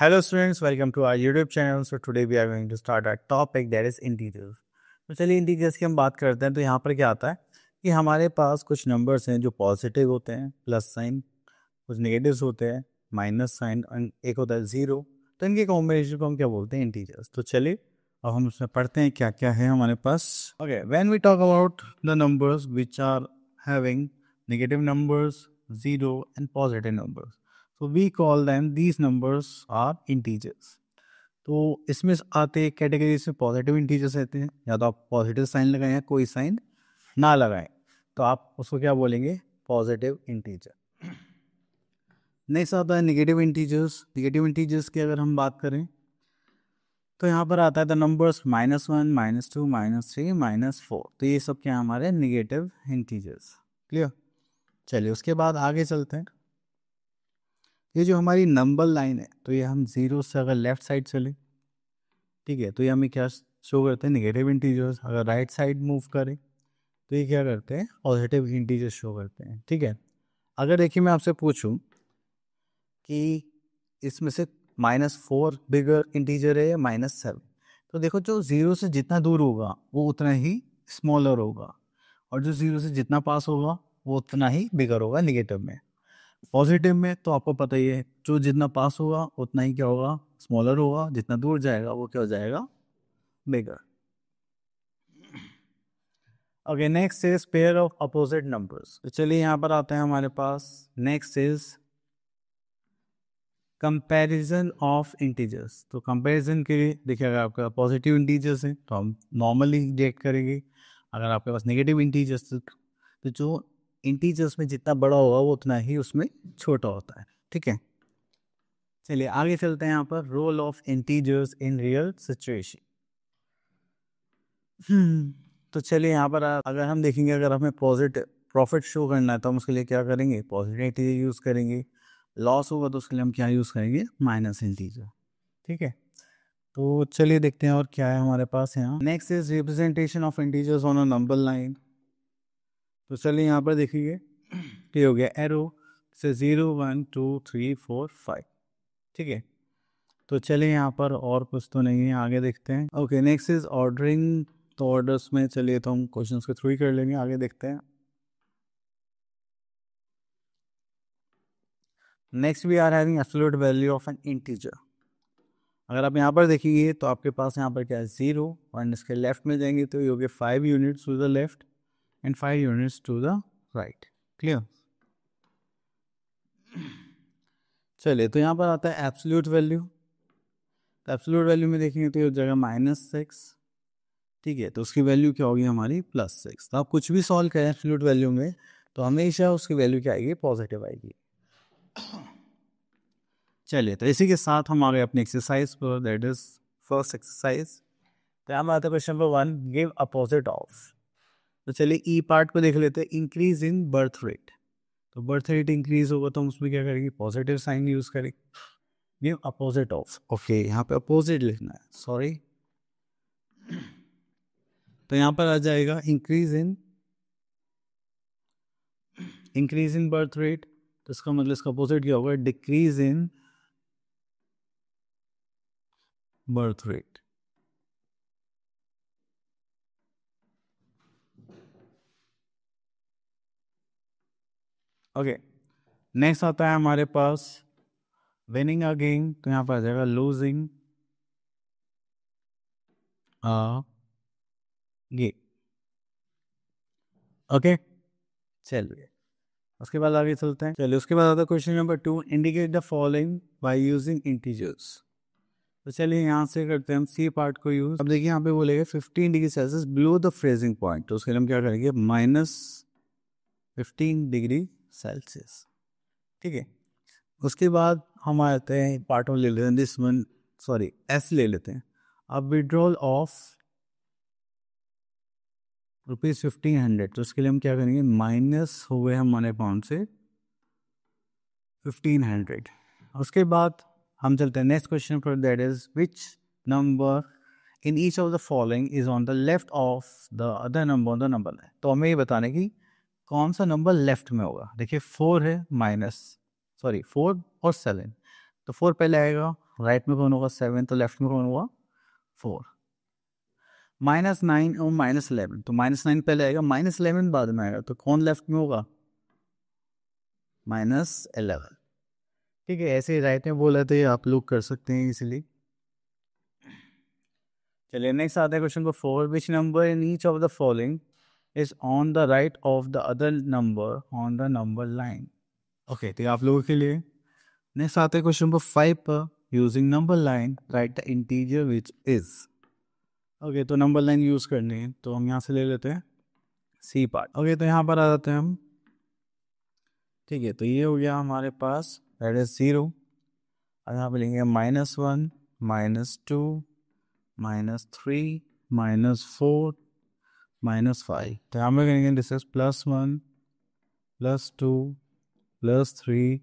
Hello students, welcome to our YouTube channel. So today we are going to start our topic that is integers. तो चलिए integers की हम बात करते हैं. तो यहाँ पर क्या आता है कि हमारे पास कुछ नंबर्स हैं जो पॉजिटिव होते हैं प्लस साइन, कुछ नेगेटिव्स होते हैं माइनस साइन, और एक होता है ज़ीरो. तो इनके कॉम्बिनेशन को हम क्या बोलते हैं? इंटीजर्स. तो चलिए अब हम उसमें पढ़ते हैं क्या क्या है हमारे पास. Okay, when we talk about the numbers which are having negative numbers, zero and positive numbers, so we call them, these numbers are integers. तो इसमें आते कैटेगरी में पॉजिटिव इंटीजर्स रहते हैं, या तो आप पॉजिटिव साइन लगाएं या कोई साइन ना लगाएं तो आप उसको क्या बोलेंगे? Positive integer. नेक्स्ट आता है नेगेटिव इंटीजर्स. नेगेटिव इंटीजर्स की अगर हम बात करें तो यहाँ पर आता है द नंबर्स -1, -2, -3, -4. तो ये सब क्या हमारे नेगेटिव इंटीजर्स. क्लियर? चलिए उसके बाद आगे चलते हैं. ये जो हमारी नंबर लाइन है तो ये हम ज़ीरो से अगर लेफ्ट साइड चले, ठीक है, तो ये हमें क्या शो करते हैं? Negative integers. अगर राइट साइड मूव करें तो ये क्या करते हैं? पॉजिटिव इंटीजर्स शो करते हैं. ठीक है. अगर देखिए मैं आपसे पूछूं कि इसमें से -4 बिगर इंटीजर है या -7, तो देखो जो ज़ीरो से जितना दूर होगा वो उतना ही स्मॉलर होगा, और जो ज़ीरो से जितना पास होगा वो उतना ही बिगर होगा नेगेटिव में. पॉजिटिव में तो आपको पता ही है, जो जितना पास होगा उतना ही क्या होगा? स्मॉलर होगा. जितना दूर जाएगा वो क्या हो जाएगा? Bigger. Okay, next is pair of opposite numbers. तो चलिए यहाँ पर आते हैं हमारे पास. Next is comparison of integers. तो कंपैरिजन के लिए देखिए, अगर आपका पॉजिटिव इंटीजर्स है तो हम नॉर्मली रिएक्ट करेंगे. अगर आपके पास नेगेटिव इंटीजर्स तो जो इंटीजर्स में जितना बड़ा होगा वो उतना ही उसमें छोटा होता है. ठीक है. चलिए आगे चलते हैं. यहाँ पर role of integers in real situation. तो चलिए यहाँ पर अगर हम देखेंगे, अगर हमें पॉजिटिव प्रॉफिट शो करना है तो हम उसके लिए क्या करेंगे? पॉजिटिव इंटीजर यूज़ करेंगे. लॉस होगा तो उसके लिए हम क्या यूज़ करेंगे? Minus integer. ठीक है. तो चलिए देखते हैं और क्या है हमारे पास यहाँ. Next is representation of integers on a number line. तो चलिए यहाँ पर देखिए, ये हो गया एरो से 0, 1, 2, 3, 4, 5. ठीक है. तो चलिए यहाँ पर और कुछ तो नहीं है, आगे देखते हैं. Okay, next is ordering. तो ऑर्डर्स में चलिए तो हम क्वेश्चंस के थ्रू ही कर लेंगे. आगे देखते हैं. Next we are having absolute value of an integer. अगर आप यहाँ पर देखिए तो आपके पास यहाँ पर क्या है? 0, और इसके लेफ्ट में जाएंगे तो ये हो गया 5 units to the left and 5 units to the right. Clear? चलिए तो यहाँ पर आता है एब्सोल्यूट वैल्यू. तो एब्सोल्यूट वैल्यू में देखेंगे तो ये हो जाएगा -6. ठीक है. तो उसकी वैल्यू क्या होगी हमारी? +6. तो आप कुछ भी सॉल्व करें एब्सोल्यूट वैल्यू में तो हमेशा उसकी वैल्यू क्या आएगी? पॉजिटिव आएगी. चलिए तो इसी के साथ हम आ गए अपनी एक्सरसाइज पर, दैट इज फर्स्ट एक्सरसाइज. तो यहाँ आता है question number 1, give opposite of. तो चलिए ई पार्ट को देख लेते हैं. Increase in birth rate. तो बर्थ रेट इंक्रीज होगा तो हम उसमें क्या करेंगे? पॉजिटिव साइन यूज करेंगे. Give opposite of. ओके, यहाँ पे अपोजिट लिखना है, सॉरी. तो यहाँ पर आ जाएगा इंक्रीज इन बर्थ रेट. तो इसका मतलब इसका अपोजिट क्या होगा? Decrease in birth rate. Okay, next आता है हमारे पास विनिंग अ गेम. तो यहाँ पर आ जाएगा लूजिंग अ गेम. ओके, चलिए उसके बाद आगे चलते हैं. चलिए उसके बाद आता है question number 2, indicate the following by using integers. तो चलिए यहाँ से करते हैं हम सी पार्ट को यूज. अब देखिए यहाँ पे बोलेगा 15 degree Celsius below the freezing point. तो उसके लिए हम क्या करेंगे? -15 डिग्री सेल्सियस. ठीक है. उसके बाद हम आते हैं पार्टों ले लेते हैं. दिस वन, सॉरी, एस ले लेते हैं. अब विड्रॉल ऑफ ₹1500. तो उसके लिए हम क्या करेंगे? माइनस हो गए हमारे अकाउंट से 1500. उसके बाद हम चलते हैं नेक्स्ट क्वेश्चन पर, that is which number in each of the following is on the left of the other number on the number line. तो हमें ये बताने की कौन सा नंबर लेफ्ट में होगा. देखिए 4 है, 4 और 7. तो 4 पहले आएगा राइट में कौन होगा 7, तो लेफ्ट में कौन होगा 4। -9 और -11, तो -9 पहले आएगा, -11 बाद में आएगा, तो कौन लेफ्ट में होगा -11। ठीक है, ऐसे ही राइट में बोला तो ये आप लोग कर सकते हैं इसीलिए। चलिए नेक्स्ट आता है question number 4, which number in each of the following is on the right of the other number on the number line. Okay, तो आप लोगों के लिए नेक्स्ट आता है क्वेश्चन नंबर 5 पर, using number line right the integer which is. Okay, तो number line use करनी है, तो हम यहाँ से ले लेते हैं सी पार्ट। ओके, तो यहाँ पर आ जाते हैं हम। ठीक है, तो ये हो गया हमारे पास दैट इज 0, और यहाँ पे लेंगे -1, -2, -3, -4, -5, तो यहाँ पे करेंगे दिस इज +1, +2, +3,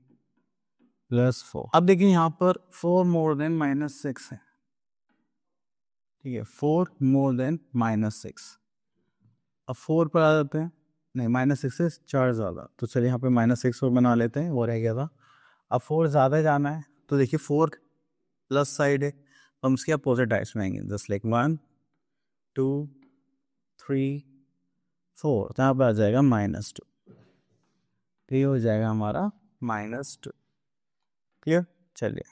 +4। अब देखिए यहाँ पर 4 मोर देन -6 है। ठीक है, 4 मोर देन -6। अब 4 पर आ जाते हैं, नहीं -6 से 4 ज़्यादा, तो चलिए यहाँ पे -6 और बना लेते हैं, वो रह गया था। अब 4 ज़्यादा जाना है, तो देखिए 4 प्लस साइड है, तो हम इसके अपोजिट टाइप्स में आएंगे, जस्ट लाइक 1, 2, 3, 4, तो यहाँ पर आ जाएगा -2, तो ये हो जाएगा हमारा -2। क्लियर। चलिए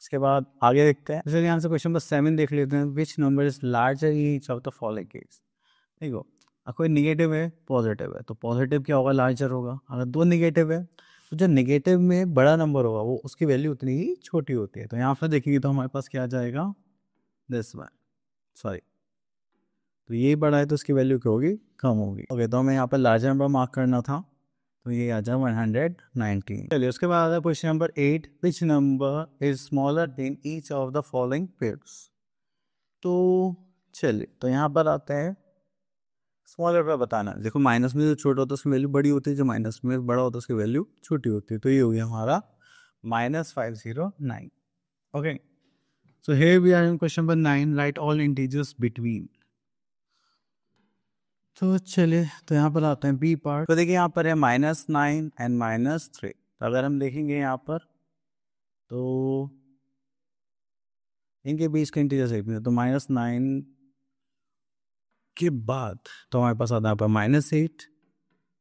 इसके बाद आगे देखते हैं। चलिए यहाँ से क्वेश्चन नंबर 7 देख लेते हैं, which number is larger each of the following case. देखो, कोई निगेटिव है पॉजिटिव है, तो पॉजिटिव क्या होगा, लार्जर होगा। अगर दो निगेटिव है, तो जो निगेटिव में बड़ा नंबर होगा वो उसकी वैल्यू उतनी ही छोटी होती है। तो यहाँ पर देखेंगे तो हमारे पास क्या आ जाएगा, दिस वन, सॉरी, तो ये बड़ा है तो उसकी वैल्यू क्या होगी, कम होगी। ओके, तो हमें यहाँ पर लार्जर नंबर मार्क करना था, तो ये आ जाए 119। चलिए उसके बाद आता है question number 8, which number is smaller than each of the following pairs. तो चलिए, तो यहाँ पर आता है स्मॉलर पर बताना। देखो, माइनस में जो छोटा होता है उसकी वैल्यू बड़ी होती है, जो माइनस में बड़ा होता है उसकी वैल्यू छोटी होती है। तो ये हो गया हमारा -509। Okay, so here we are in question number 9, right all integers between. तो चलिए, तो यहाँ पर आते हैं बी पार्ट। तो देखिए यहाँ पर है -9 एंड -3, तो अगर हम देखेंगे यहाँ पर तो इनके बीच का इंटीजर सेम है, तो -9 के बाद तो हमारे पास आता है पर -8,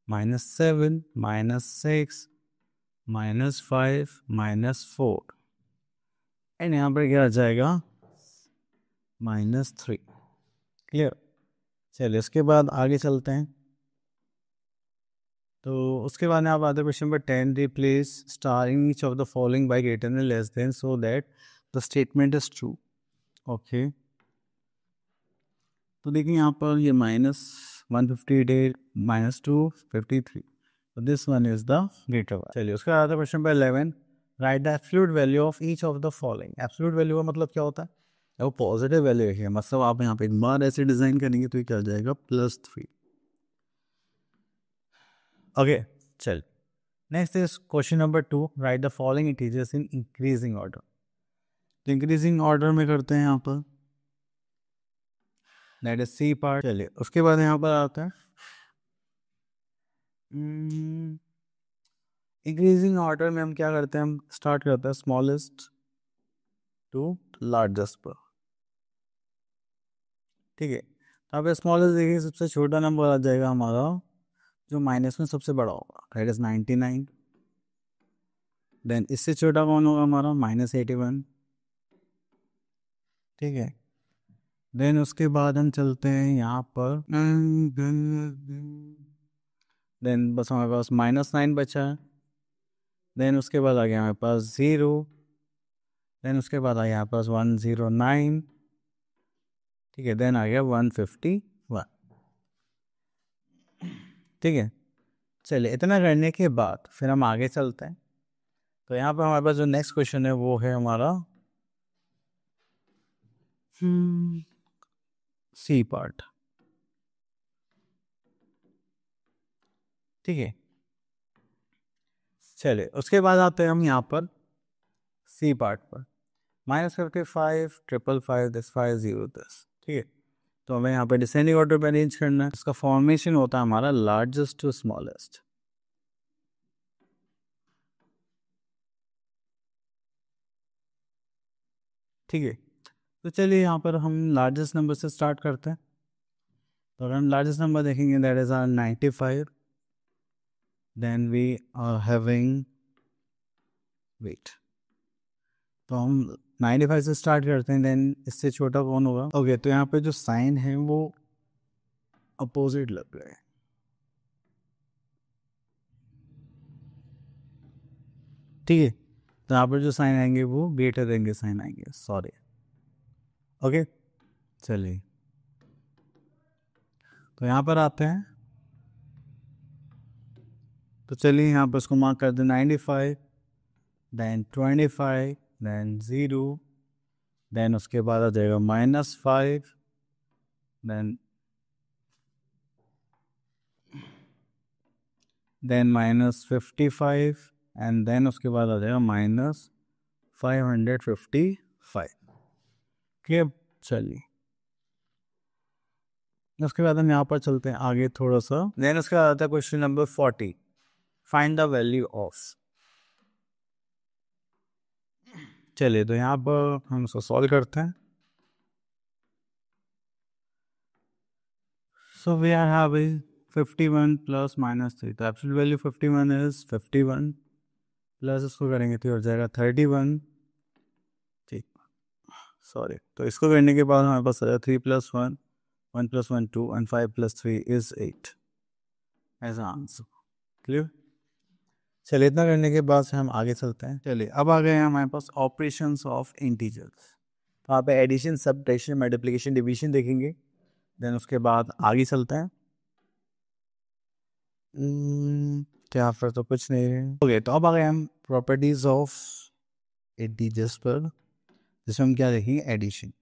-7, -6, -5, -4, एंड यहाँ पर क्या आ जाएगा -3। क्लियर। चलिए उसके बाद आगे चलते हैं। तो उसके बाद में आप आते हैं question number 10, replace star in each of the following by greater than less than so that the statement is true. Okay, तो देखिए यहाँ पर ये -158, -253, तो this one is the greater one. चलिए उसके बाद आता है question number 11, write the absolute value of each of the following. Absolute value का मतलब क्या होता है, वो पॉजिटिव वैल्यू है, मतलब आप यहाँ पे एक बार ऐसे डिजाइन करेंगे तो ये क्या आ जाएगा +3। ओके, चल next is question number 2, right the following integers in increasing order. तो इंक्रीजिंग ऑर्डर में करते हैं यहाँ पर, दैट इज सी पार्ट। चलिए उसके बाद यहाँ पर आता है इंक्रीजिंग ऑर्डर में हम क्या करते हैं, हम स्टार्ट करते हैं स्मॉलेस्ट टू लार्जेस्ट पर। ठीक है, तो यहाँ पे स्मॉलेस्ट देखिए सबसे छोटा नंबर आ जाएगा हमारा, जो माइनस में सबसे बड़ा होगा, दैट इज 99। देन इससे छोटा कौन होगा हमारा, -81। ठीक है, देन उसके बाद हम चलते हैं यहाँ पर, देन बस हमारे पास -9 बचा है। देन उसके बाद आ गया हमारे पास 0, देन उसके बाद आ गया हमारे पास 109। ठीक है, देन आ गया 151। ठीक है, चलिए इतना करने के बाद फिर हम आगे चलते हैं। तो यहाँ पर हमारे पास जो नेक्स्ट क्वेश्चन है वो है हमारा सी पार्ट। ठीक है, चलिए उसके बाद आते हैं हम यहाँ पर सी पार्ट पर, -55, 555, 5, 10। ठीक है, तो हमें यहाँ पे डिसेंडिंग ऑर्डर पे अरेंज करना है। इसका फॉर्मेशन होता है हमारा लार्जेस्ट टू स्मॉलेस्ट। ठीक है। तो चलिए यहाँ पर हम लार्जेस्ट नंबर से स्टार्ट करते हैं। तो अगर हम लार्जेस्ट नंबर देखेंगे that is are 95, then we are having wait, तो हम 95 से स्टार्ट करते हैं, देन इससे छोटा कौन होगा। ओके तो यहाँ पे जो साइन है वो अपोजिट लग रहा है, ठीक है। तो यहाँ पर जो साइन आएंगे वो ग्रेटर देन के साइन आएंगे, सॉरी। ओके चलिए तो यहाँ पर आते हैं। तो चलिए यहाँ पर उसको मार्क कर दें 95, देन 25, देन 0, देन उसके बाद आ जाएगा -5, देन -55 एंड देन उसके बाद आ जाएगा -555। ठीक, चलिए उसके बाद हम यहाँ पर चलते हैं आगे थोड़ा सा। देन उसके बाद आता है question number 40, find the value of. चलिए तो यहाँ पर हम उसको सॉल्व करते हैं। So we are having 51 plus -3, तो एब्सोल्यूट वैल्यू 51 इज 51 प्लस इसको करेंगे तो हो जाएगा 31, ठीक, सॉरी। तो इसको करने के बाद हमारे पास आ जाएगा 3 + 1, 1 + 1 2 and 5 + 3 is 8 as answer. Clear. चलिए इतना करने के बाद से हम आगे चलते हैं। चलिए अब आ गए हैं हमारे पास ऑपरेशंस ऑफ इंटीजर्स। तो यहाँ पे एडिशन, सब्ट्रैक्शन, मल्टीप्लिकेशन, डिवीजन देखेंगे, देन उसके बाद आगे चलते हैं। क्या फिर तो कुछ नहीं है। ओके तो अब आ गए हम प्रॉपर्टीज ऑफ इंटीजर्स पर, जिसमें हम क्या देखेंगे, एडिशन।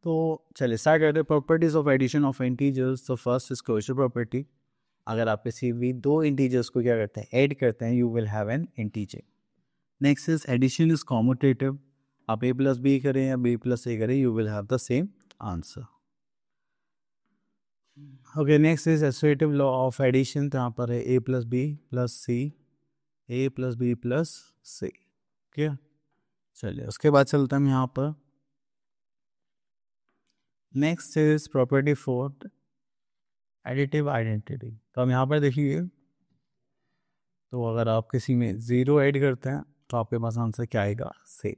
तो चलिए स्टार्ट करते हैं। Properties of addition of integers. तो फर्स्ट इज क्लोजर प्रॉपर्टी। अगर आप किसी भी दो इंटीजर्स को क्या करते हैं, ऐड करते हैं, you will have an integer. Next is addition is commutative. आप a + b करें या b + a करें, you will have the same answer. Okay next is associative law of addition. तो यहाँ पर है a + b + c, a + b + c। क्या, चलिए उसके बाद चलते हैं हम यहाँ पर। Next is property 4, additive identity. तो हम यहाँ पर देखिए, तो अगर आप किसी में 0 ऐड करते हैं तो आपके पास आंसर क्या आएगा, same.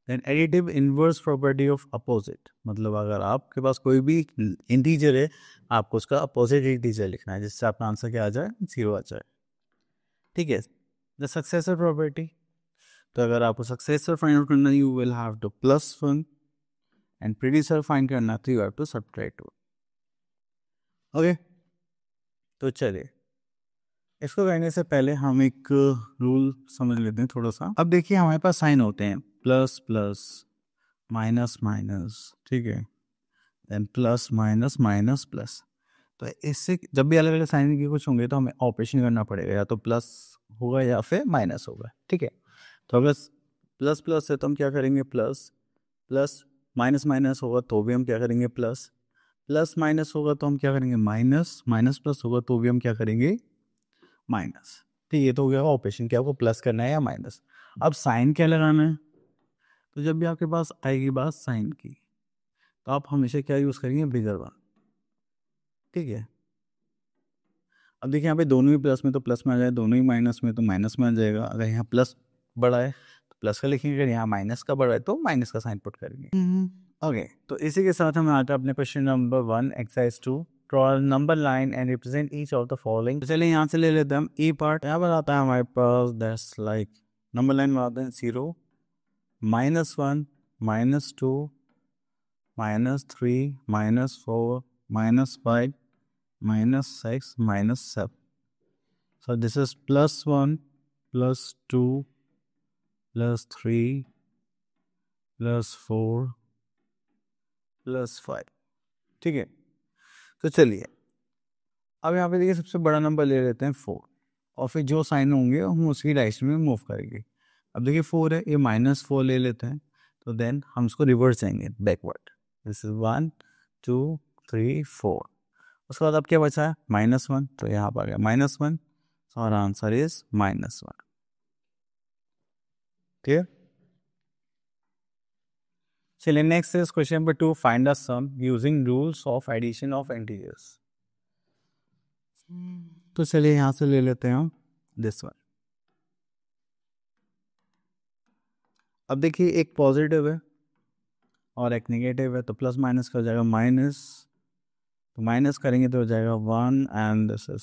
Then additive inverse property of opposite, मतलब अगर आपके पास कोई भी इंटीजर है, आपको उसका अपोजिट इंटीजर लिखना है, जिससे आपका आंसर क्या आ जाए, 0 आ जाए, ठीक है। द सक्सेसर प्रॉपर्टी, तो अगर आपको सक्सेसर फाइंड आउट करना है, you will have to +1 and predecessor find करना है तो you have to subtract 1। Okay तो चलिए इसको करने से पहले हम एक रूल समझ लेते हैं थोड़ा सा। अब देखिए हमारे पास साइन होते हैं प्लस प्लस, माइनस माइनस, ठीक है, then plus minus minus plus. तो इससे जब भी अलग अलग साइन के कुछ होंगे तो हमें ऑपरेशन करना पड़ेगा, या तो प्लस होगा या फिर माइनस होगा, ठीक है। तो अगर प्लस प्लस है तो हम क्या करेंगे, प्लस प्लस, माइनस माइनस होगा तो भी हम क्या करेंगे, प्लस प्लस, माइनस होगा तो हम क्या करेंगे, माइनस, माइनस प्लस होगा तो भी हम क्या करेंगे, माइनस। ठीक है, तो हो गया ऑपरेशन, क्या आपको प्लस करना है या माइनस। अब साइन क्या लगाना है, तो जब भी आपके पास आएगी बात साइन की, तो आप हमेशा क्या यूज़ करेंगे, बिगर वन, ठीक है। अब देखिए यहाँ पे दोनों ही प्लस में तो प्लस में आ जाए, दोनों ही माइनस में तो माइनस में आ जाएगा। अगर यहाँ प्लस बड़ा है तो प्लस का लिखेंगे, अगर यहाँ माइनस का बड़ा है तो माइनस का साइन पुट करेंगे। ओके तो इसी के साथ हम आते हैं अपने question number 1, exercise 2, draw number line and represent each of the following. तो चलिए यहाँ से ले लेते हैं हम ई पार्ट। यहाँ पर आता है हमारे पास दैट्स लाइक नंबर लाइन में आते हैं 0, -1, -2, -3, -4, -5, -6, -7. So this is +1, +2, +3, +4, +5, ठीक है। तो चलिए अब यहाँ पे देखिए सबसे बड़ा नंबर ले लेते हैं 4, और फिर जो साइन होंगे हम उसकी डायरेक्शन में मूव करेंगे। अब देखिए 4 है, ये -4 ले लेते हैं, तो देन हम उसको रिवर्स जाएंगे, बैकवर्ड। This is 1 2 3 4। उसके बाद अब क्या बचा है, -1, तो यहाँ पर आ गया -1, और आंसर इज -1, ठीक है। चलिए next is question number 2, find the sum using rules of addition of integers. तो चलिए यहाँ से ले लेते हैं हम दिस वन। अब देखिए एक पॉजिटिव है और एक नेगेटिव है, तो प्लस माइनस का हो जाएगा माइनस, तो माइनस करेंगे तो हो जाएगा 1 and this is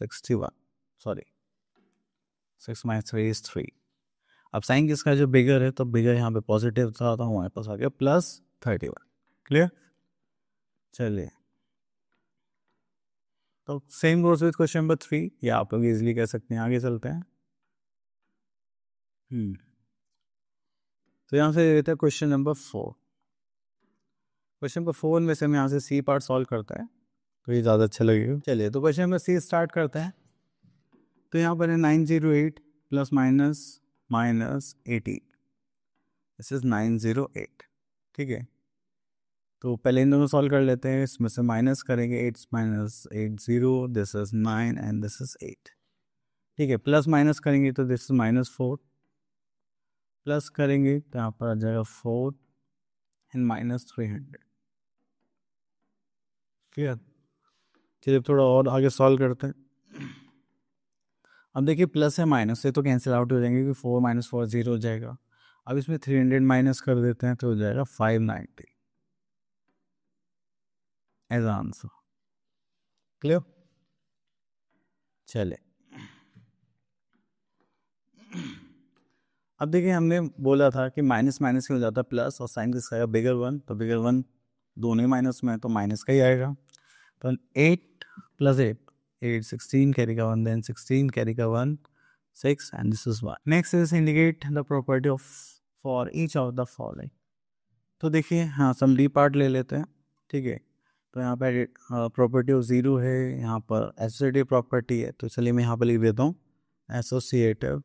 61, sorry 6 minus 3 is 3। अब साइन किसका जो बिगर है, तो बिगर यहाँ पे पॉजिटिव था तो हमारे पास आ गया +31। क्लियर। चलिए तो same goes with question number 3, या आप लोग इजिली कह सकते हैं। आगे चलते हैं। तो यहाँ से देते हैं क्वेश्चन नंबर 4। क्वेश्चन नंबर 4 में से हम यहाँ से सी पार्ट सॉल्व करता है तो ये ज़्यादा अच्छा लगेगा। चलिए तो क्वेश्चन नंबर सी स्टार्ट करते हैं। तो यहाँ पर है 908 plus minus minus 18, this is 908। ठीक है, तो पहले इन दोनों सॉल्व कर लेते हैं। इसमें से माइनस करेंगे, 8 minus 80, this is 9 and this is 8। ठीक है, प्लस माइनस करेंगे तो दिस इज -4, प्लस करेंगे तो यहाँ पर आ जाएगा 4 एंड -300। क्लियर। चलिए थोड़ा और आगे सॉल्व करते हैं। अब देखिए प्लस है माइनस से तो कैंसिल आउट हो जाएंगे, क्योंकि 4 - 4 0 हो जाएगा। अब इसमें 300 माइनस कर देते हैं तो हो जाएगा 590 एज आंसर। क्लियर। चले अब देखिए हमने बोला था कि माइनस माइनस क्यों हो जाता है प्लस, और साइन किसका आएगा बिगर 1, तो बिगर 1 दोनों ही माइनस में है तो माइनस का ही आएगा। तो 8 + 8 8 16 कैरी का 1, देन 16 कैरी का 1 6 and this is 1। Next is indicate the property of for each of the following. तो देखिए हाँ सम डी पार्ट ले लेते हैं। ठीक है, तो यहाँ पर प्रॉपर्टी ऑफ ज़ीरो है, यहाँ पर एसोसिएटिव प्रॉपर्टी है, तो चलिए मैं यहाँ पर लिख देता हूँ एसोसिएटिव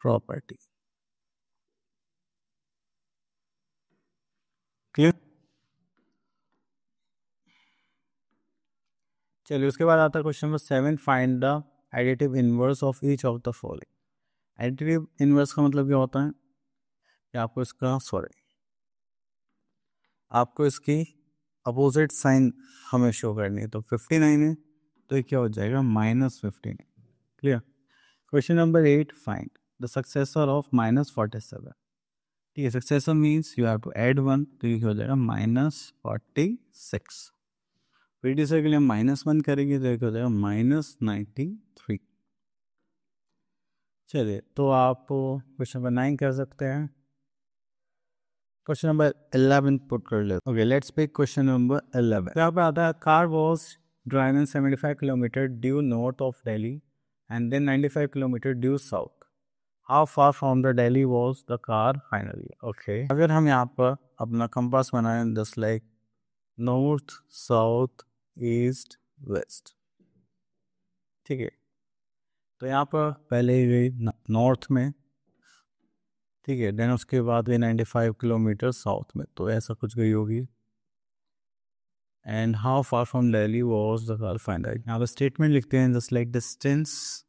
प्रॉपर्टी। क्लियर। चलिए उसके बाद आता है question number 7, find the additive inverse of each of the following. Additive inverse का मतलब क्या होता है कि आपको इसकी अपोजिट साइन हमें शो करनी है। तो 59 है तो ये क्या हो जाएगा -15। Clear. Question number 8, find the successor of -47। ठीक है, successor means you have to add 1, तो ये हो जाएगा -46। प्रीडिसर के लिए हम -1 करेंगे तो एक हो जाएगा -93। चलिए तो आप क्वेश्चन नंबर 9 कर सकते हैं। क्वेश्चन नंबर 11 पुट कर ले। Okay let's pick question number 11। यहाँ पे आता है car was driving 75 kilometre due north of Delhi and then 95 kilometre due south. How far from the Delhi was the car finally. Okay, अगर हम यहाँ पर अपना कंपास बनाएं just like north south east west. ठीक है, तो यहाँ पर पहले ही गई नॉर्थ में। ठीक है, देन उसके बाद गई 95 किलोमीटर साउथ में, तो ऐसा कुछ गई होगी। And how far from Delhi was the car find out. यहाँ पर स्टेटमेंट लिखते हैं just like distance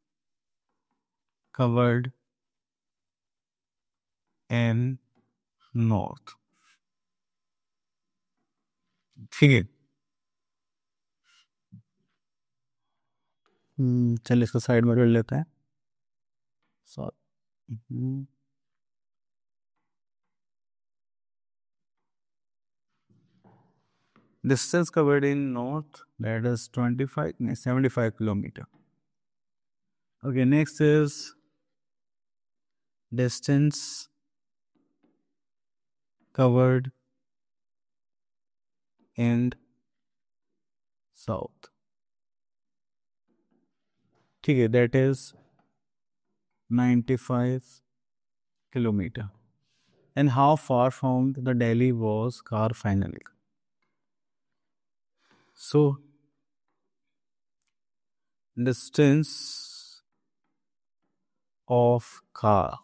covered in north. ठीक है, चलिए इसको साइड में कर लेते हैं। Sorry, distance covered in north, that is 25 75 kilometer. Okay, next is distance covered in south. ठीक है, that is 95 kilometer. And how far from the Delhi was car finally? So distance of car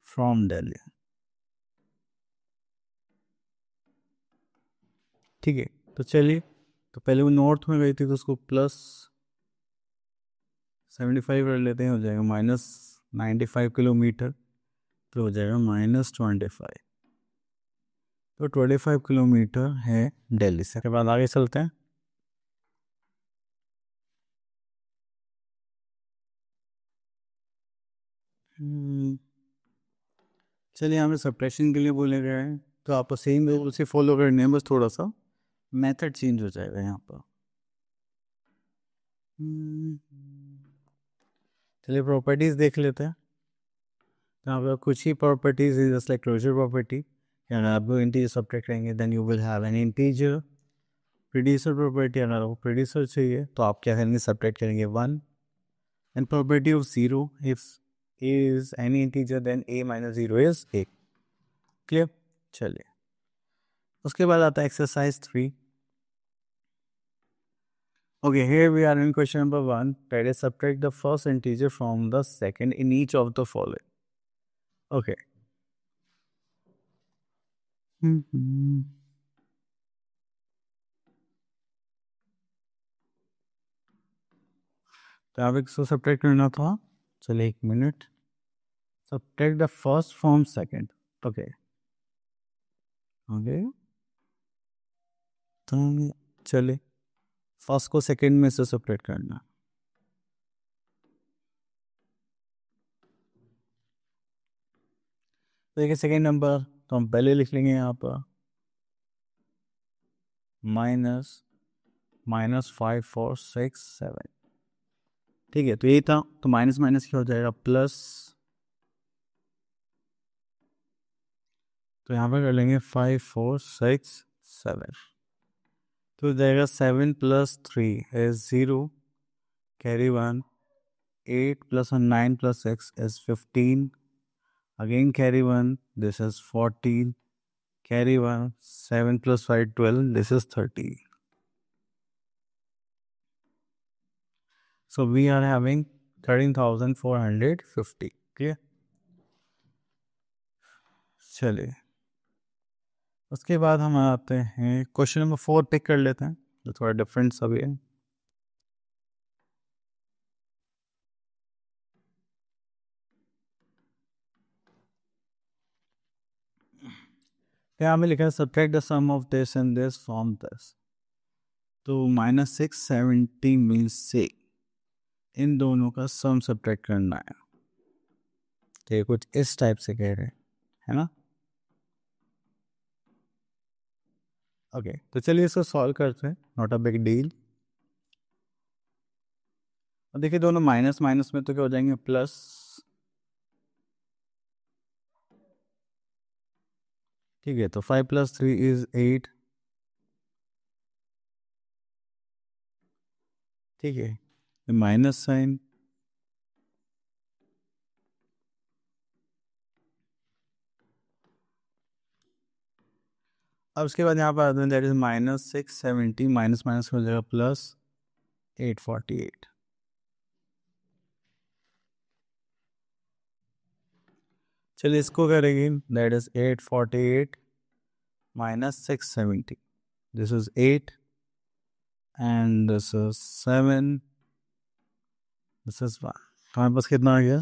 from Delhi. ठीक है, तो चलिए तो पहले वो north में गई थी तो उसको +75 कर लेते हैं, हो जाएगा 95 किलोमीटर, तो हो जाएगा -25। तो 25 किलोमीटर है दिल्ली से। के बाद आगे चलते हैं। चलिए, यहाँ पे सब्ट्रैक्शन के लिए बोले गए हैं, तो आपको सेम रूल से फॉलो करने हैं, बस थोड़ा सा मेथड चेंज हो जाएगा यहाँ पर। चलिए प्रॉपर्टीज देख लेते हैं। तो यहाँ पर कुछ ही properties is just like closure property. अगर आप इंटीजर सब्ट्रैक्ट करेंगे then you will have an integer. Predecessor property, अगर आपको प्रीडियूसर चाहिए तो आप क्या करेंगे, सब्ट्रैक्ट करेंगे 1। And property of 0, if a is any integer then a minus 0 is a। Clear. चलिए, उसके बाद आता है exercise 3। Okay, here we are in question number 1. Let us subtract the first integer from the second in each of the following. Okay. तो आप इसको subtract करना था। चलिए 1 minute. Subtract the first from second. Okay okay, तो चलिए first को second में से सब्ट्रैक्ट करना। तो देखिए सेकंड नंबर तो हम पहले लिख लेंगे यहाँ पर -5 4 6 7। ठीक है, तो ये था, तो माइनस माइनस क्या हो जाएगा, प्लस। तो यहाँ पर कर लेंगे 5 4 6 7। तो जाएगा 7 + 3 is 0, carry 1। 8 + 9 + 6 is 15, again carry 1, this is 14, carry 1, 7 + 5 12, this is 30। So we are having 13,450। clear। चलिए, उसके बाद हम आते हैं क्वेश्चन नंबर 4 पिक कर लेते हैं, जो थोड़ा डिफरेंट सा भी है। यहाँ में लिखा है subtract the sum of this and this from this. तो -670 मीन्स से इन दोनों का सम सब्ट्रैक्ट करना है। तो ये कुछ इस टाइप से कह रहे हैं, है ना। ओके, तो चलिए इसको सॉल्व करते हैं, नॉट अ बिग डील। और देखिए दोनों माइनस माइनस में तो क्या हो जाएंगे, प्लस। ठीक है, तो 5 + 3 is 8। ठीक है, माइनस साइन। अब उसके बाद यहाँ पर आते हैं, दैट इज -670, माइनस माइनस हो जाएगा +848। चलिए इसको करेंगे, that is 848 -670, this is 8 and this is 7, this is 1। हमारे पास कितना आ गया,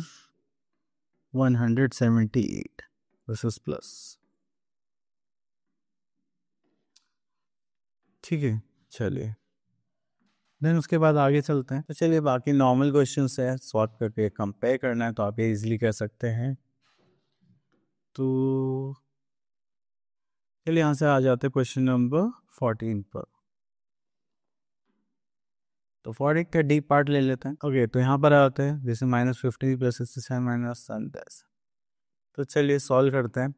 178, दिस इज प्लस। ठीक है, चलिए देन उसके बाद आगे चलते हैं। तो चलिए बाकी नॉर्मल क्वेश्चन है, सॉल्व करके कंपेयर करना है तो आप ये इजीली कर सकते हैं। तो चलिए यहाँ से आ जाते हैं क्वेश्चन नंबर 14 पर। तो 14 का डी पार्ट ले लेते हैं। ओके, तो यहाँ पर आते हैं, जैसे -50 + 67 - 10। तो चलिए सॉल्व करते हैं।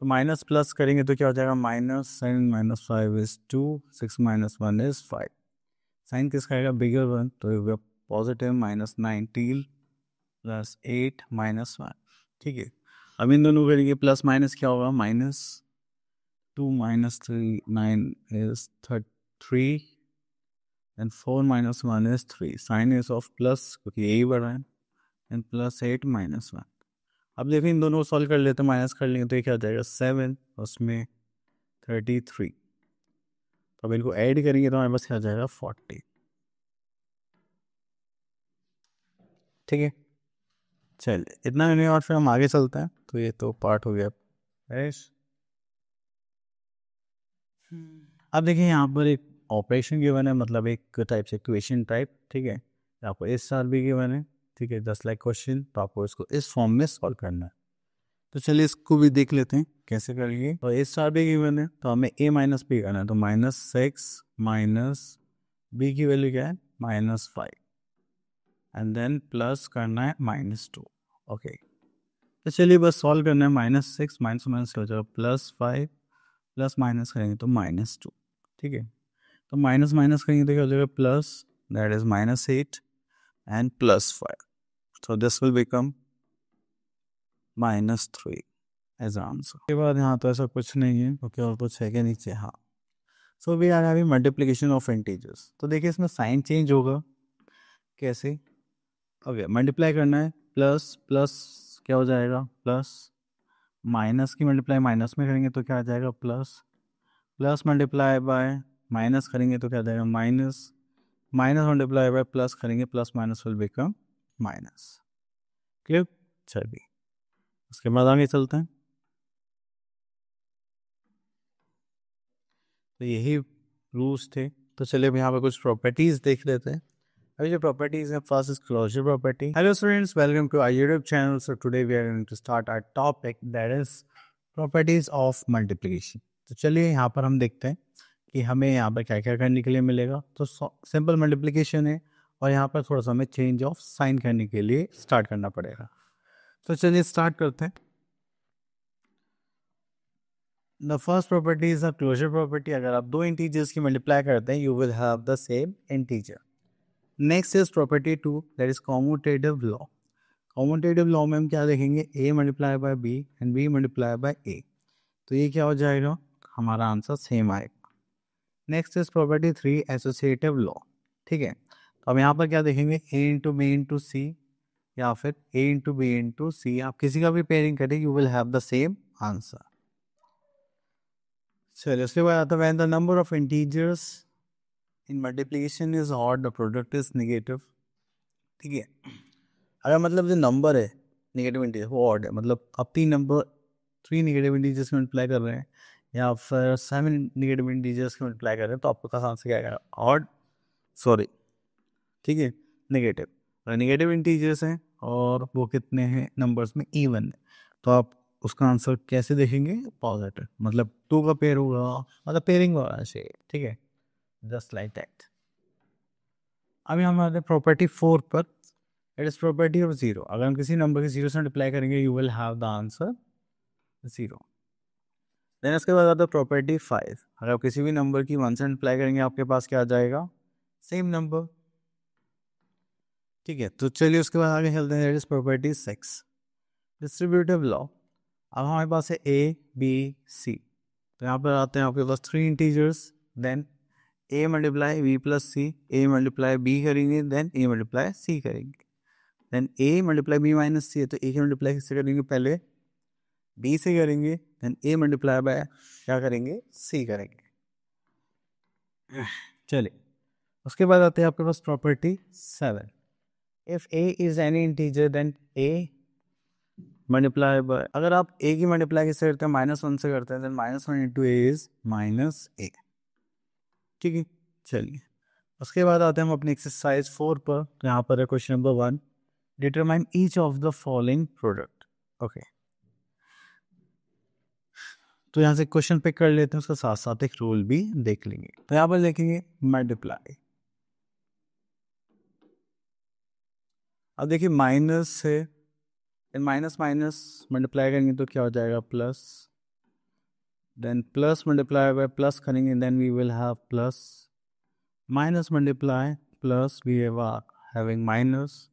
तो माइनस प्लस करेंगे तो क्या हो जाएगा, -7 - 5 is 2, 6 - 1 is 5। साइन किसका आएगा, बिगर 1, तो पॉजिटिव -19 + 8 - 1। ठीक है, अब इन दोनों करेंगे प्लस माइनस क्या होगा, -2 - 3 9 is 3 and 4 - 1 is 3। Sign is of plus क्योंकि यही बढ़ा है, एंड +8 - 1। अब देखिए इन दोनों को सॉल्व कर लेते हैं, माइनस कर लेंगे तो ये क्या हो जाएगा, 7 उसमें 33। तो अब इनको ऐड करेंगे तो हमारे पास क्या हो जाएगा, 40। ठीक है, चलिए इतना नहीं और फिर हम आगे चलते हैं। तो ये तो पार्ट हो गया ऐश। अब देखिए यहाँ पर एक ऑपरेशन गिवन है, मतलब एक टाइप से इक्वेशन टाइप, ठीक है। आपको इस साल भी गिवन है, ठीक है, जस्ट लाइक क्वेश्चन, तो आपको इसको इस फॉर्म में सॉल्व करना है। तो चलिए इसको भी देख लेते हैं कैसे करेंगे। तो इस साल भी गिवन है तो हमें a माइनस बी करना है, तो -6 माइनस बी की वैल्यू क्या है -5, एंड देन प्लस करना है -2। ओके, तो चलिए बस सॉल्व करना है। -6 माइनस माइनस हो जाएगा +5, प्लस माइनस करेंगे तो -2, ठीक है। तो माइनस माइनस करेंगे तो क्या हो जाएगा प्लस, दैट इज -8 एंड +5, so this will become -3 as answer. के बाद यहाँ तो ऐसा कुछ नहीं है, ओके, और कुछ है क्या नीचे, हाँ। So we are having multiplication of integers. तो देखिए इसमें साइन चेंज होगा, कैसे, ओके, मल्टीप्लाई करना है, प्लस प्लस क्या हो जाएगा प्लस, माइनस की मल्टीप्लाई माइनस में करेंगे तो क्या आ जाएगा plus, plus multiply by minus करेंगे तो क्या आ जाएगा minus, minus multiply by plus करेंगे, plus minus will become minus, clear. चलिए उसके बाद आगे चलते हैं। तो यही रूल्स थे। तो चलिए अब यहाँ पे कुछ प्रॉपर्टीज देख लेते हैं। अभी जो प्रॉपर्टीज है, first is closure property. Hello students, welcome to our YouTube channel. So today we are going to start our topic that is properties of multiplication. तो चलिए यहाँ पर हम देखते हैं कि हमें यहाँ पर क्या क्या करने के लिए मिलेगा। तो सिंपल मल्टीप्लिकेशन है और यहाँ पर थोड़ा सा हमें चेंज ऑफ साइन करने के लिए स्टार्ट करना पड़ेगा। तो चलिए स्टार्ट करते हैं। The first property is a closure property. अगर आप दो इंटीजर्स की मल्टीप्लाई करते हैं, you will have the same integer. Next is property 2, that is commutative law. Commutative law में हम क्या देखेंगे, a multiply by b and b multiply by a। तो ये क्या हो जाएगा, हमारा आंसर सेम आएगा। Next is property 3, associative law. ठीक है, तो अब यहाँ पर क्या देखेंगे, a इंटू बी इंटू सी या फिर a इंटू बी इंटू सी, आप किसी का भी पेयरिंग करें, you will have the same answer. चलिए उसके बाद आता है when the number of integers in multiplication is odd the product is negative. ठीक है, अगर मतलब जो नंबर है नेगेटिव इंटीजर वो ऑड है, मतलब आप थ्री नेगेटिव इंटीजर्स में मल्टीप्लाई कर रहे हैं या फिर 7 नेगेटिव इंटीजर्स के मल्टीप्लाई कर रहे हैं, तो आपको कहाँ से क्या आएगा, ऑड, सॉरी, ठीक है, नेगेटिव। नेगेटिव इंटीजर्स हैं और वो कितने हैं नंबर्स में, इवन है, तो आप उसका आंसर कैसे देखेंगे, पॉजिटिव, मतलब 2 का पेयर होगा, मतलब पेयरिंग होगा से, ठीक है, जस्ट लाइक दैट। अभी हम आते हैं प्रॉपर्टी 4 पर, इट इज प्रॉपर्टी ऑफ 0। अगर हम किसी नंबर के 0 से मल्टीप्लाई करेंगे, you will have the answer 0। Then इसके बाद आता है प्रॉपर्टी 5। अगर आप किसी भी नंबर की 1 से मल्टीप्लाई करेंगे, आपके पास क्या आ जाएगा, सेम नंबर। ठीक है, तो चलिए उसके बाद आगे चलते हैं, it is property 6, distributive law. अब हमारे पास है ए बी सी, तो यहाँ पर आते हैं आपके पास 3 integers, then A multiply B plus C, A multiply B करेंगे, देन ए मल्टीप्लाई सी करेंगे, then A multiply B minus सी है, तो ए की मल्टीप्लाई किससे करेंगे, पहले बी से करेंगे, देन ए मल्टीप्लाई बाय क्या करेंगे, सी करेंगे। चलिए उसके बाद आते हैं आपके पास property 7, if A is any integer then A multiply by, अगर आप ए की मल्टीप्लाई किससे करते हैं, -1 से करते हैं, then -1 into a is -a। ठीक है, चलिए उसके बाद आते हैं हम अपनी एक्सरसाइज 4 पर। तो यहाँ पर है question number 1, determine each of the following product. Okay, तो यहाँ से क्वेश्चन पिक कर लेते हैं, उसका साथ साथ एक रूल भी देख लेंगे। तो यहाँ पर देखेंगे मल्टीप्लाई। अब देखिए माइनस से माइनस माइनस मल्टीप्लाई करेंगे तो क्या हो जाएगा, plus, then plus multiply by plus करेंगे, then we will have plus, minus multiply plus, we are having minus,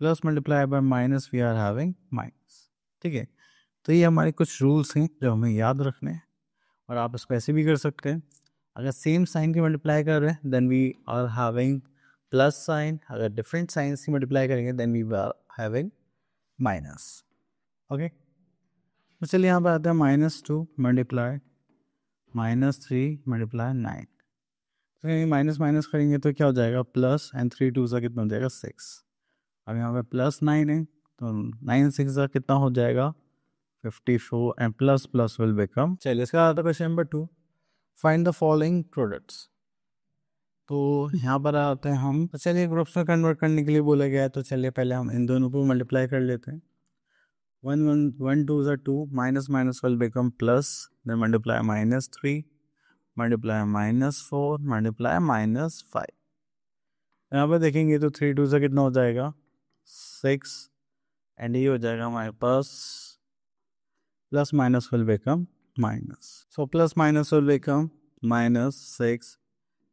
plus multiply by minus, we are having minus. ठीक है, तो ये हमारे कुछ रूल्स हैं जो हमें याद रखने हैं, और आप इसको ऐसे भी कर सकते हैं, अगर सेम साइन की मल्टीप्लाई कर रहे हैं then we are having plus sign, अगर डिफरेंट साइंस की मल्टीप्लाई करेंगे then we are having minus. Okay, तो चलिए यहाँ पर आते हैं -2 मल्टीप्लाई -3 मल्टीप्लाई 9, तो माइनस माइनस करेंगे तो क्या हो जाएगा, प्लस, एंड 3 2 सा कितना हो जाएगा 6, अब यहाँ पे +9 है तो 9 6 का कितना हो जाएगा 54 and plus plus will become. चलिए इसका आता है question number 2, find the following products. तो यहाँ पर आते हैं हम, तो चलिए ग्रुप्स में कन्वर्ट करने के लिए बोला गया है, तो चलिए पहले हम इन दोनों को मल्टीप्लाई कर लेते हैं। 1 2 are 2, minus minus will become plus, then multiply -3, multiply -4, multiply -5। यहाँ पर देखेंगे तो 3 2 से कितना हो जाएगा 6, एंड ये हो जाएगा हमारे पास plus minus will become minus, so plus minus will become -6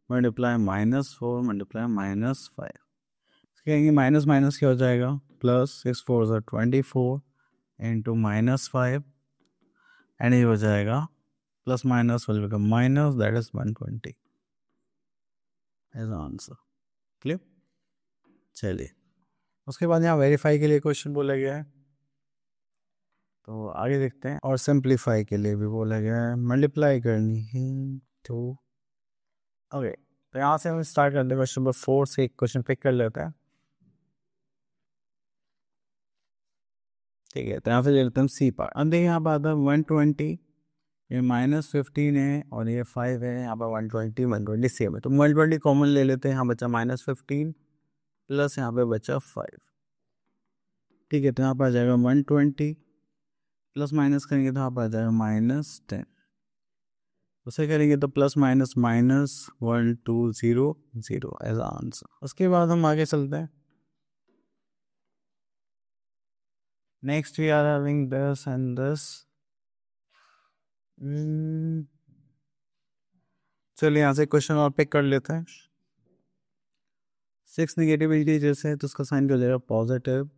multiply -4 multiply -5। कहेंगे माइनस माइनस क्या हो जाएगा प्लस 6 4 ज़ा 24 इंटू -5, एंड ये हो जाएगा plus minus will become minus, that is 120 as answer. Clear. चलिए उसके बाद यहाँ वेरीफाई के लिए क्वेश्चन बोला गया है, तो आगे देखते हैं। और सिंप्लीफाई के लिए भी बोला गया है, मल्टीप्लाई करनी है तो ओके। तो यहाँ से हम स्टार्ट करते हैं क्वेश्चन नंबर 4 से एक क्वेश्चन पिक कर लेते हैं। ठीक है, तो यहाँ से ले लेते हैं सी पार्ट। अब देखिए यहाँ पर आता है 120, ये -15 है और ये 5 है, यहाँ पर 120 120 सेम है, तो 120 कॉमन ले लेते हैं। यहाँ बचा -15 प्लस यहाँ पे बचा 5। ठीक है, तो यहाँ पर आ जाएगा 120 प्लस माइनस करेंगे तो यहाँ पर आ जाएगा -10, उसे करेंगे तो plus minus minus 1 2 0 0 as answer. उसके बाद हम आगे चलते हैं। Next we are having this and this. चलिए यहाँ से क्वेश्चन और पिक कर लेते हैं। 6 नेगेटिव इंटीजर्स है तो उसका साइन क्या हो जाएगा पॉजिटिव,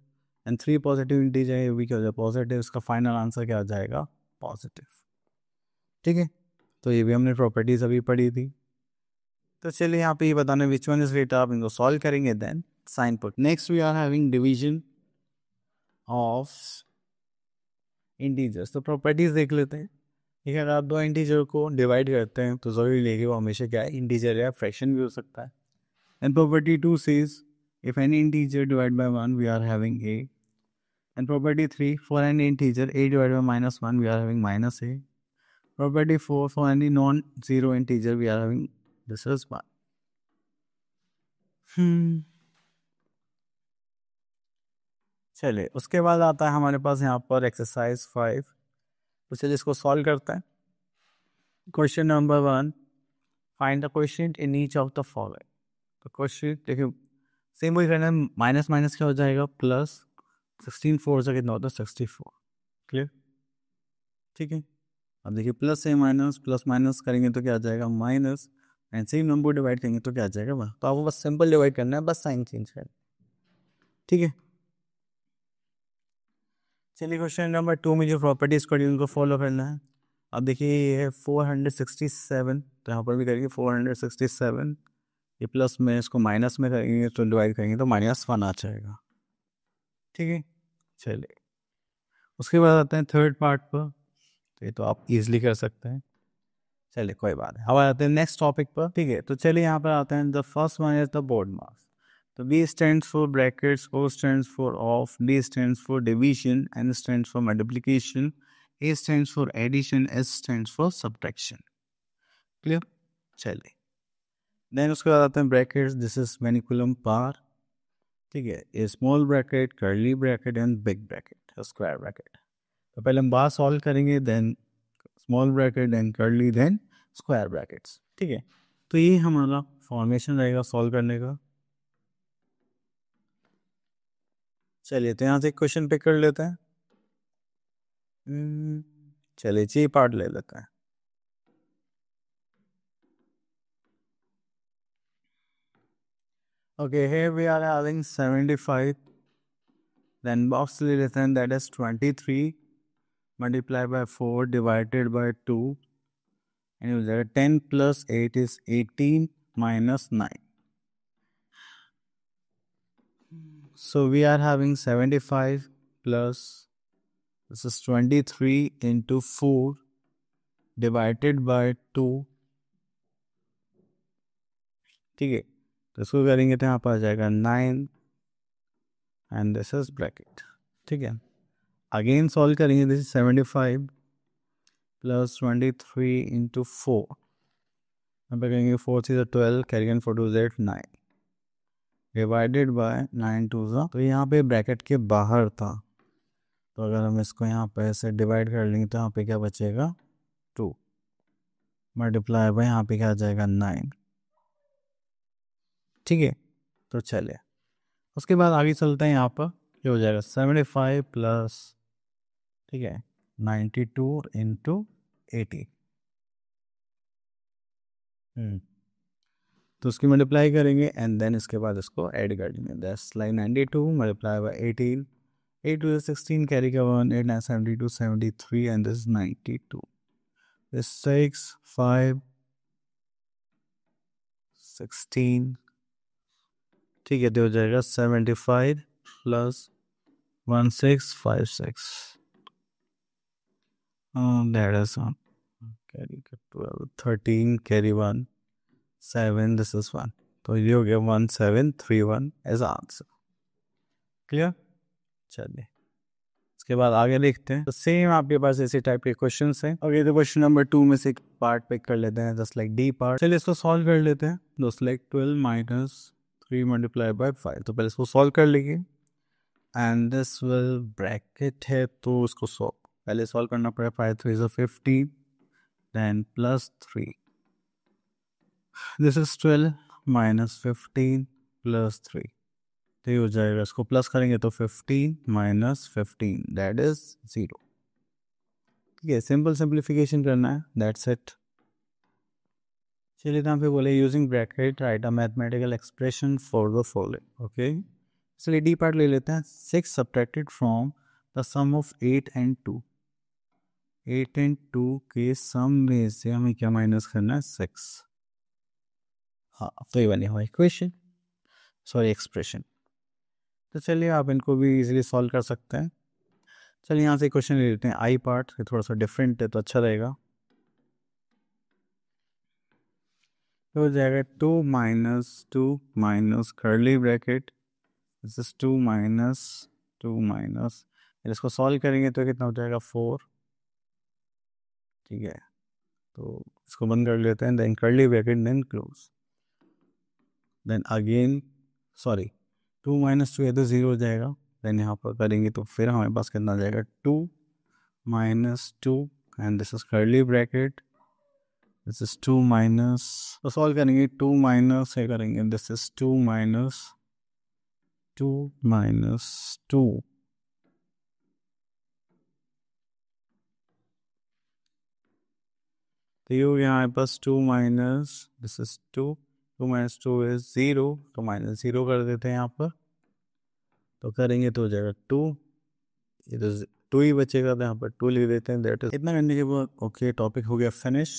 एंड 3 पॉजिटिव इंटीजर है, वो भी क्या हो जाएगा पॉजिटिव। इसका फाइनल आंसर क्या हो जाएगा पॉजिटिव। ठीक है, तो ये भी हमने प्रॉपर्टीज अभी पढ़ी थी। तो चलिए यहाँ पे ये बताना विच वन इज ग्रेटर, आप इनको सॉल्व करेंगे then sign put. Next we are having division of integers, तो प्रॉपर्टीज देख लेते हैं। ठीक है, अगर आप दो इंटीजर को डिवाइड करते हैं तो ज़रूरी लेके वो हमेशा क्या है इंटीजर या फ्रैक्शन भी हो सकता है। And property 2 says if any integer divide by 1 we are having a, and property 3 for any integer a divided by -1 we are having -a, property 4 for any non-zero integer we are having this is 1। चलिए उसके बाद आता है हमारे पास यहाँ पर exercise 5, तो चलिए इसको सॉल्व करते हैं। Question number 1, find the question in each of the following. तो क्वेश्चन देखिए सेम वही करना है, माइनस माइनस क्या हो जाएगा प्लस, 16 4 से कितना होता है 64। क्लियर। ठीक है, अब देखिए प्लस से माइनस, प्लस माइनस करेंगे तो क्या आ जाएगा minus, and same number divide करेंगे तो क्या आ जाएगा 1। तो आपको बस सिंपल डिवाइड करना है, बस साइन चेंज करना। ठीक है, चलिए क्वेश्चन नंबर 2 में जो प्रॉपर्टीज पड़ी उनको फॉलो करना है। अब देखिए ये है 467, तो यहाँ पर भी करेंगे 467, ये प्लस में इसको माइनस में करेंगे तो डिवाइड करेंगे तो -1 आ जाएगा। ठीक है, चलिए उसके बाद आते हैं थर्ड पार्ट पर, तो ये तो आप इजीली कर सकते हैं। चलिए कोई बात है, अब आते हैं नेक्स्ट टॉपिक पर। ठीक है, तो चलिए यहाँ पर आते हैं the first one is the BODMAS. तो B stands for brackets, O stands for off, D stands for division, N stands for multiplication, A stands for addition, S stands for subtraction। Clear. चलिए then उसके बाद आते हैं brackets, this is vinculum bar. ठीक है, a small bracket, curly bracket and big bracket, square bracket. तो पहले हम बार सॉल्व करेंगे, then small bracket, then curly, then square brackets. ठीक है, तो ये हमारा फॉर्मेशन रहेगा सॉल्व करने का। चलिए तो यहाँ से क्वेश्चन पिक कर लेते हैं। चलिए जी पार्ट ले लेते हैं। Okay, here we are having 75, then box ले लेते हैं, that is 23 multiplied by 4 divided by 2, and you get 10 plus 8 is 18 minus 9. So we are having 75 plus, this is 23 into 4 divided by 2। ठीक है, तो इसको करेंगे तो यहाँ पर आ जाएगा 9, एंड दिस इज ब्रैकेट, ठीक है। अगेन सॉल्व करेंगे, दिस इज 75 प्लस 23 इंटू 4, यहाँ पे करेंगे 4 3 12, कैरी ऑन 4 2 8 9 डिवाइडेड बाय 9 2 ज़ा, तो यहाँ पे ब्रैकेट के बाहर था, तो अगर हम इसको यहाँ पे ऐसे डिवाइड कर लेंगे तो यहाँ पे क्या बचेगा 2 मल्टीप्लाई बाय यहाँ पे क्या आ जाएगा 9, ठीक है। तो चलिए उसके बाद आगे चलते हैं, यहाँ पर क्या हो जाएगा 75 प्लस, ठीक है 92 इंटू 80, तो उसकी मल्टीप्लाई करेंगे एंड देन इसके बाद इसको ऐड कर देंगे, that's like 92 multiply by 18, 8 to 16 carry का 1, 8 9 72 73 and this is 92, this 6 5 16, ठीक है, तो हो जाएगा 75 plus 1656, that is 1, carry 12 13 carry 1 7, this is 1, तो ये हो गया 1731 एज आंसर, क्लियर। चलिए इसके बाद आगे देखते हैं, तो सेम आपके पास इसी टाइप के क्वेश्चंस हैं। ओके, तो क्वेश्चन नंबर 2 में से एक पार्ट पिक कर लेते हैं, जस्ट लाइक डी पार्ट। चलिए इसको सॉल्व कर लेते हैं, just like 12 minus 3 multiply by 5, तो पहले इसको सॉल्व कर लीजिए एंड दिस विल ब्रैकेट है, तो उसको पहले सॉल्व करना पड़ेगा, 5 3 is 15 then plus 3, this is 12 minus 15 plus 3, तो ये हो जाएगा, इसको प्लस करेंगे तो 15 माइनस 15 दैट इज 0, ठीक है। सिंपल सिंप्लीफिकेशन करना है, दैट्स इट। चलिए यहाँ पे बोले using bracket write a mathematical expression for the following, okay. इसलिए डी पार्ट ले लेते हैं, 6 subtracted from the sum of 8 and 2, 8 and 2 के सम में से हमें क्या माइनस करना है 6, हाँ तो ये बनी हुआ इक्वेशन, सॉरी एक्सप्रेशन। तो चलिए आप इनको भी इजीली सॉल्व कर सकते हैं। चलिए यहाँ से क्वेश्चन ले लेते हैं, आई पार्ट थोड़ा सा डिफरेंट है तो अच्छा रहेगा, तो हो जाएगा 2 minus 2 minus curly bracket, this is 2 minus 2 minus, इसको सॉल्व करेंगे तो कितना हो जाएगा 4, ठीक है। तो इसको बंद कर लेते हैं, then curly bracket then close, then again sorry 2 minus 2 है तो 0 हो जाएगा, देन यहाँ पर करेंगे तो फिर हमारे पास कितना आ जाएगा 2 minus 2 and this is curly bracket, this is 2 minus, तो सॉल्व करेंगे 2 माइनस है करेंगे, दिस इज 2 माइनस 2 माइनस 2, तो ये हो गया हमारे पास 2 minus, this is 2 minus 2 is 0, तो माइनस 0 कर देते हैं यहाँ पर, तो करेंगे तो हो जाएगा 2, ये तो 2 ही बचेगा, तो यहाँ पर 2 लिख देते हैं, दैट इज इतना करने के बाद ओके टॉपिक हो गया फिनिश।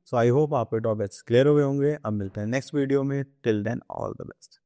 सो आई होप आपके टॉपिक्स क्लियर हो गए होंगे। अब मिलते हैं नेक्स्ट वीडियो में, till then all the best.